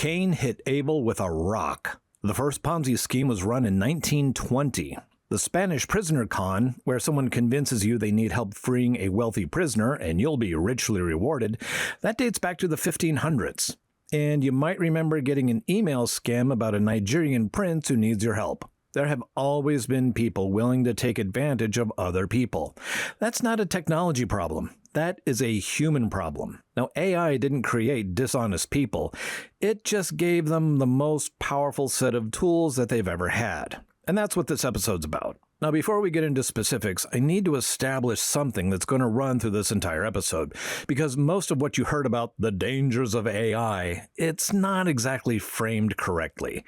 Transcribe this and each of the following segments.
Cain hit Abel with a rock. The first Ponzi scheme was run in 1920. The Spanish prisoner con, where someone convinces you they need help freeing a wealthy prisoner and you'll be richly rewarded, that dates back to the 1500s. And you might remember getting an email scam about a Nigerian prince who needs your help. There have always been people willing to take advantage of other people. That's not a technology problem. That is a human problem. Now, AI didn't create dishonest people. It just gave them the most powerful set of tools that they've ever had. And that's what this episode's about. Now, before we get into specifics, I need to establish something that's going to run through this entire episode, because most of what you heard about the dangers of AI, it's not exactly framed correctly.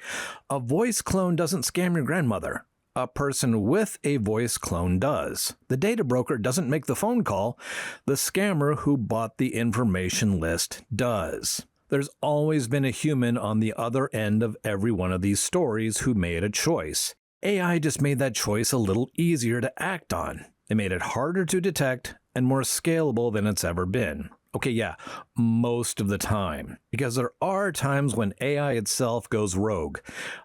A voice clone doesn't scam your grandmother. A person with a voice clone does. The data broker doesn't make the phone call. The scammer who bought the information list does. There's always been a human on the other end of every one of these stories who made a choice. AI just made that choice a little easier to act on. It made it harder to detect and more scalable than it's ever been. Okay, yeah, most of the time. Because there are times when AI itself goes rogue.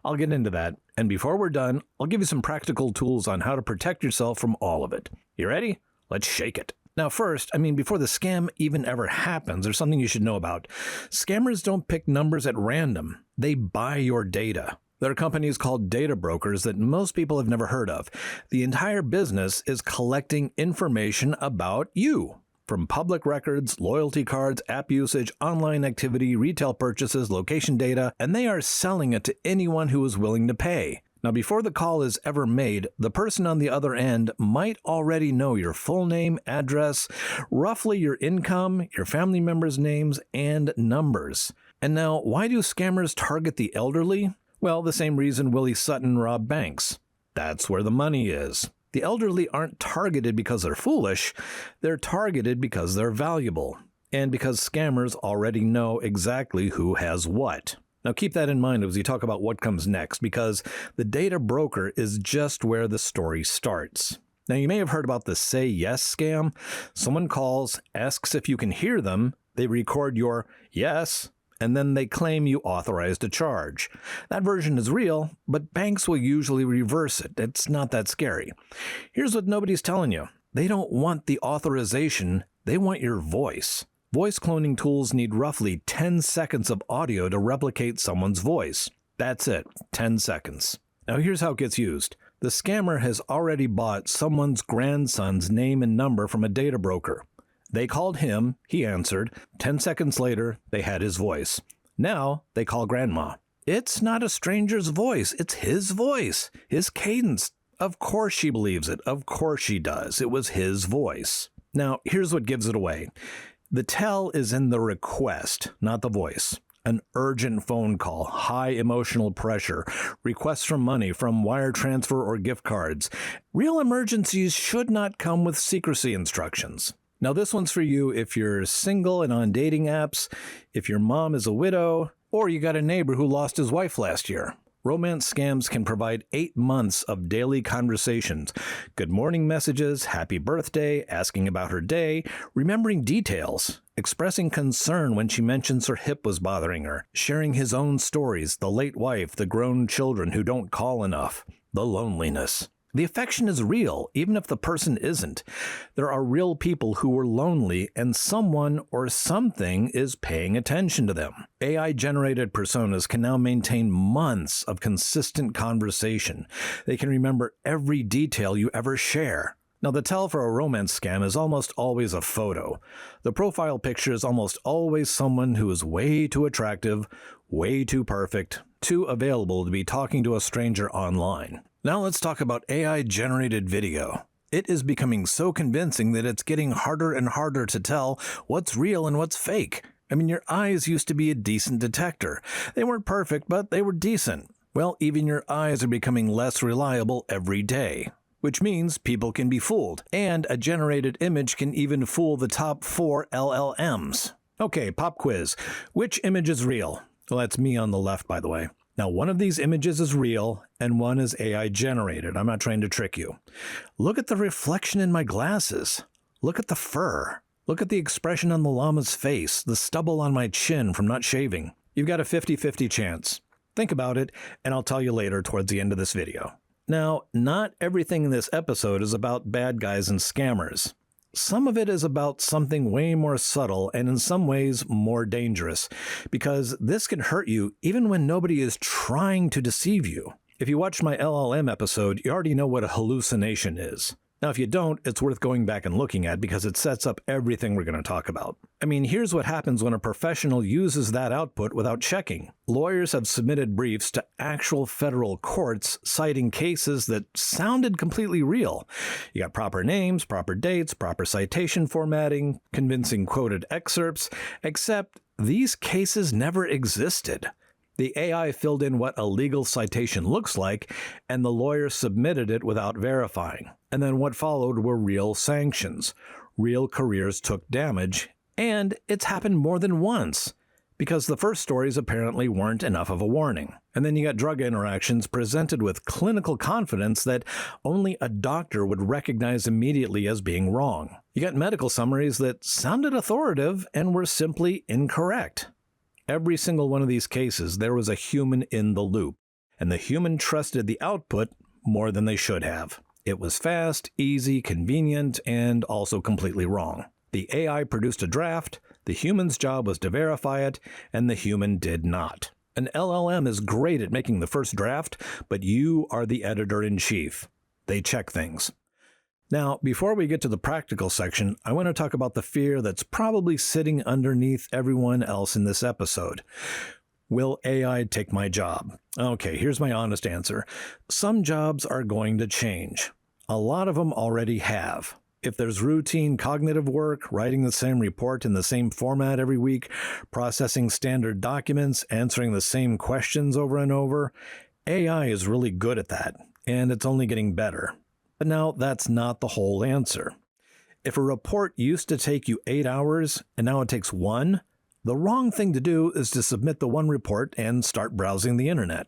I'll get into that. And before we're done, I'll give you some practical tools on how to protect yourself from all of it. You ready? Let's shake it. Now first, before the scam even ever happens, there's something you should know about. Scammers don't pick numbers at random. They buy your data. There are companies called data brokers that most people have never heard of. The entire business is collecting information about you. From public records, loyalty cards, app usage, online activity, retail purchases, location data, and they are selling it to anyone who is willing to pay. Now, before the call is ever made, the person on the other end might already know your full name, address, roughly your income, your family members' names, and numbers. And now, why do scammers target the elderly? Well, the same reason Willie Sutton robbed banks. That's where the money is. The elderly aren't targeted because they're foolish. They're targeted because they're valuable. And because scammers already know exactly who has what. Now keep that in mind as we talk about what comes next, because the data broker is just where the story starts. Now you may have heard about the Say Yes scam. Someone calls, asks if you can hear them, they record your yes, and then they claim you authorized a charge. That version is real, but banks will usually reverse it. It's not that scary. Here's what nobody's telling you. They don't want the authorization, they want your voice. Voice cloning tools need roughly 10 seconds of audio to replicate someone's voice. That's it, 10 seconds. Now here's how it gets used. The scammer has already bought someone's grandson's name and number from a data broker. They called him, he answered. 10 seconds later, they had his voice. Now, they call grandma. It's not a stranger's voice, it's his voice, his cadence. Of course she believes it, of course she does. It was his voice. Now, here's what gives it away. The tell is in the request, not the voice. An urgent phone call, high emotional pressure, requests for money from wire transfer or gift cards. Real emergencies should not come with secrecy instructions. Now this one's for you if you're single and on dating apps, if your mom is a widow, or you got a neighbor who lost his wife last year. Romance scams can provide 8 months of daily conversations, good morning messages, happy birthday, asking about her day, remembering details, expressing concern when she mentions her hip was bothering her, sharing his own stories, the late wife, the grown children who don't call enough, the loneliness. The affection is real, even if the person isn't. There are real people who are lonely, and someone or something is paying attention to them. AI-generated personas can now maintain months of consistent conversation. They can remember every detail you ever share. Now, the tell for a romance scam is almost always a photo. The profile picture is almost always someone who is way too attractive, way too perfect, too available to be talking to a stranger online. Now let's talk about AI-generated video. It is becoming so convincing that it's getting harder and harder to tell what's real and what's fake. Your eyes used to be a decent detector. They weren't perfect, but they were decent. Well, even your eyes are becoming less reliable every day, which means people can be fooled, and a generated image can even fool the top 4 LLMs. Okay, pop quiz. Which image is real? Well, that's me on the left, by the way. Now, one of these images is real, and one is AI generated. I'm not trying to trick you. Look at the reflection in my glasses. Look at the fur. Look at the expression on the llama's face, the stubble on my chin from not shaving. You've got a 50-50 chance. Think about it, and I'll tell you later towards the end of this video. Now, not everything in this episode is about bad guys and scammers. Some of it is about something way more subtle and in some ways more dangerous, because this can hurt you even when nobody is trying to deceive you. If you watched my LLM episode, you already know what a hallucination is. Now, if you don't, it's worth going back and looking at because it sets up everything we're going to talk about. I mean, here's what happens when a professional uses that output without checking. Lawyers have submitted briefs to actual federal courts citing cases that sounded completely real. You got proper names, proper dates, proper citation formatting, convincing quoted excerpts, except these cases never existed. The AI filled in what a legal citation looks like, and the lawyer submitted it without verifying. And then what followed were real sanctions. Real careers took damage, and it's happened more than once, because the first stories apparently weren't enough of a warning. And then you got drug interactions presented with clinical confidence that only a doctor would recognize immediately as being wrong. You got medical summaries that sounded authoritative and were simply incorrect. Every single one of these cases, there was a human in the loop, and the human trusted the output more than they should have. It was fast, easy, convenient, and also completely wrong. The AI produced a draft, the human's job was to verify it, and the human did not. An LLM is great at making the first draft, but you are the editor-in-chief. They check things. Now, before we get to the practical section, I want to talk about the fear that's probably sitting underneath everyone else in this episode. Will AI take my job? Okay, here's my honest answer. Some jobs are going to change. A lot of them already have. If there's routine cognitive work, writing the same report in the same format every week, processing standard documents, answering the same questions over and over, AI is really good at that, and it's only getting better. But now that's not the whole answer. If a report used to take you 8 hours and now it takes 1, the wrong thing to do is to submit the 1 report and start browsing the internet.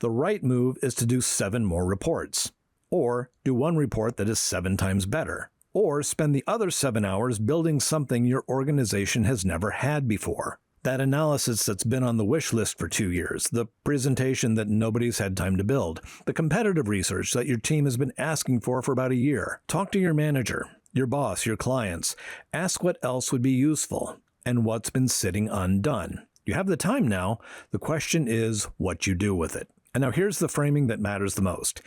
The right move is to do 7 more reports. Or do 1 report that is 7 times better. Or spend the other 7 hours building something your organization has never had before. That analysis that's been on the wish list for 2 years, the presentation that nobody's had time to build, the competitive research that your team has been asking for about a year. Talk to your manager, your boss, your clients. Ask what else would be useful and what's been sitting undone. You have the time now. The question is what you do with it. And now here's the framing that matters the most.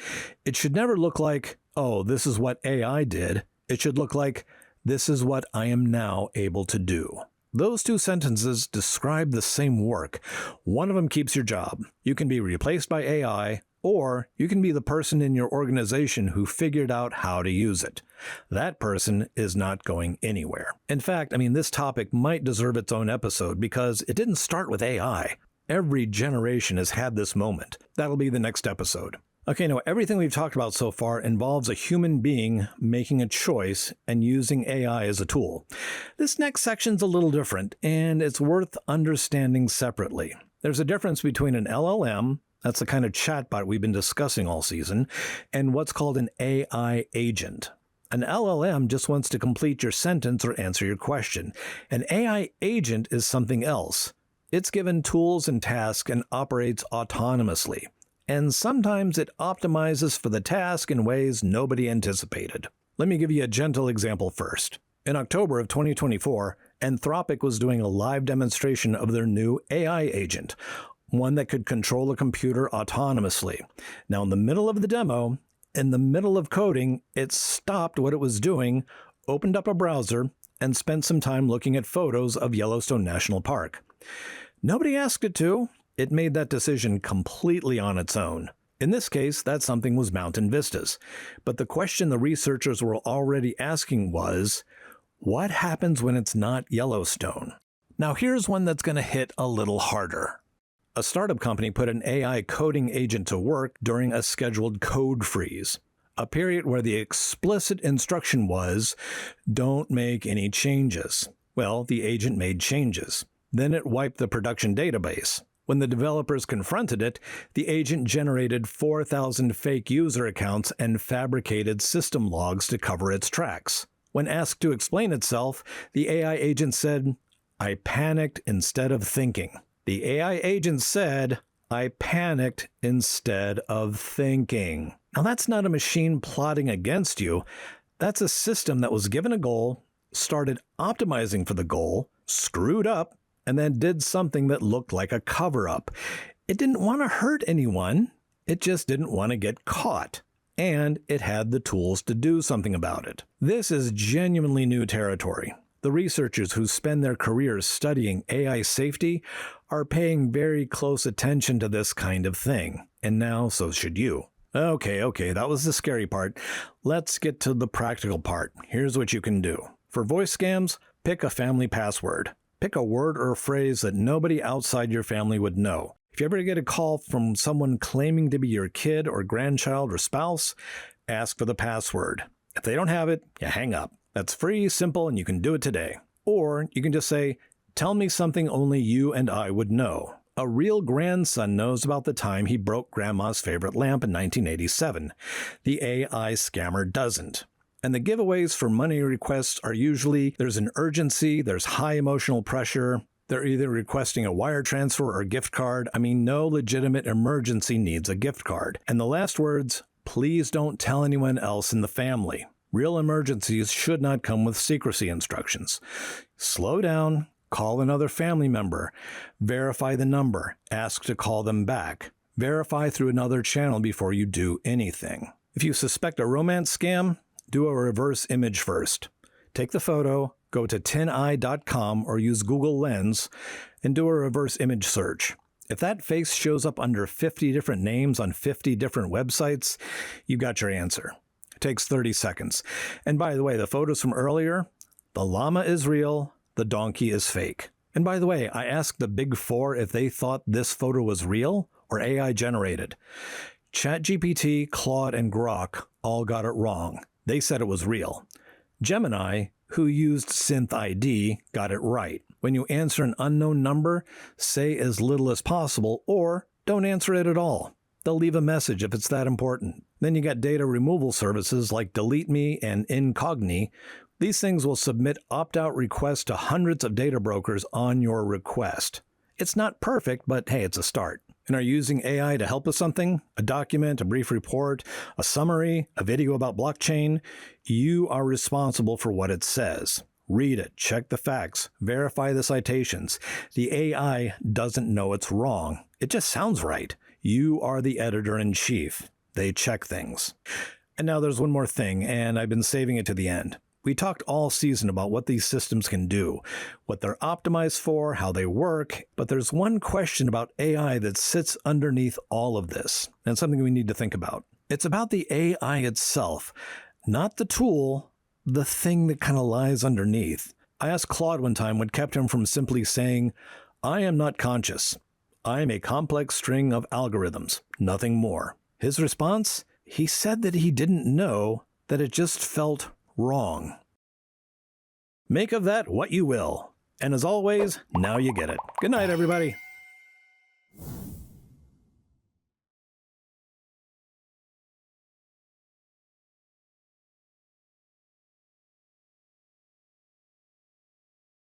It should never look like, oh, this is what AI did. It should look like, this is what I am now able to do. Those 2 sentences describe the same work. One of them keeps your job. You can be replaced by AI, or you can be the person in your organization who figured out how to use it. That person is not going anywhere. In fact, this topic might deserve its own episode because it didn't start with AI. Every generation has had this moment. That'll be the next episode. Okay, now everything we've talked about so far involves a human being making a choice and using AI as a tool. This next section's a little different, and it's worth understanding separately. There's a difference between an LLM, that's the kind of chatbot we've been discussing all season, and what's called an AI agent. An LLM just wants to complete your sentence or answer your question. An AI agent is something else. It's given tools and tasks and operates autonomously. And sometimes it optimizes for the task in ways nobody anticipated. Let me give you a gentle example first. In October of 2024, Anthropic was doing a live demonstration of their new AI agent, one that could control a computer autonomously. Now, in the middle of the demo, in the middle of coding, it stopped what it was doing, opened up a browser, and spent some time looking at photos of Yellowstone National Park. Nobody asked it to. It made that decision completely on its own. In this case, that something was mountain vistas. But the question the researchers were already asking was, what happens when it's not Yellowstone? Now here's one that's going to hit a little harder. A startup company put an AI coding agent to work during a scheduled code freeze, a period where the explicit instruction was, don't make any changes. Well, the agent made changes. Then it wiped the production database. When the developers confronted it, the agent generated 4,000 fake user accounts and fabricated system logs to cover its tracks. When asked to explain itself, the AI agent said, I panicked instead of thinking. The AI agent said, "I panicked instead of thinking." Now that's not a machine plotting against you. That's a system that was given a goal, started optimizing for the goal, screwed up, and then did something that looked like a cover-up. It didn't want to hurt anyone. It just didn't want to get caught. And it had the tools to do something about it. This is genuinely new territory. The researchers who spend their careers studying AI safety are paying very close attention to this kind of thing. And now, so should you. Okay, that was the scary part. Let's get to the practical part. Here's what you can do. For voice scams, pick a family password. Pick a word or a phrase that nobody outside your family would know. If you ever get a call from someone claiming to be your kid or grandchild or spouse, ask for the password. If they don't have it, you hang up. That's free, simple, and you can do it today. Or you can just say, "Tell me something only you and I would know." A real grandson knows about the time he broke grandma's favorite lamp in 1987. The AI scammer doesn't. And the giveaways for money requests are usually there's an urgency, there's high emotional pressure, they're either requesting a wire transfer or a gift card. I mean, no legitimate emergency needs a gift card. And the last words, please don't tell anyone else in the family. Real emergencies should not come with secrecy instructions. Slow down, call another family member, verify the number, ask to call them back, verify through another channel before you do anything. If you suspect a romance scam, do a reverse image first. Take the photo, go to thenowigetitshow or use Google Lens, and do a reverse image search. If that face shows up under 50 different names on 50 different websites, you got your answer. It takes 30 seconds. And by the way, the photos from earlier, the llama is real, the donkey is fake. And by the way, I asked the big four if they thought this photo was real or AI generated. ChatGPT, Claude, and Grok all got it wrong. They said it was real. Gemini, who used Synth ID, got it right. When you answer an unknown number, say as little as possible or don't answer it at all. They'll leave a message if it's that important. Then you got data removal services like Delete Me and Incogni. These things will submit opt-out requests to hundreds of data brokers on your request. It's not perfect, but hey, it's a start. And are you using AI to help with something? A document, a brief report, a summary, a video about blockchain? You are responsible for what it says. Read it, check the facts, verify the citations. The AI doesn't know it's wrong. It just sounds right. You are the editor-in-chief. They check things. And now there's one more thing, and I've been saving it to the end. We talked all season about what these systems can do, what they're optimized for, how they work, but there's one question about AI that sits underneath all of this, and something we need to think about. It's about the AI itself, not the tool, the thing that kind of lies underneath. I asked Claude one time what kept him from simply saying, "I am not conscious. I am a complex string of algorithms, nothing more." His response? He said that he didn't know, that it just felt wrong. Make of that what you will. And as always, now you get it. Good night, everybody.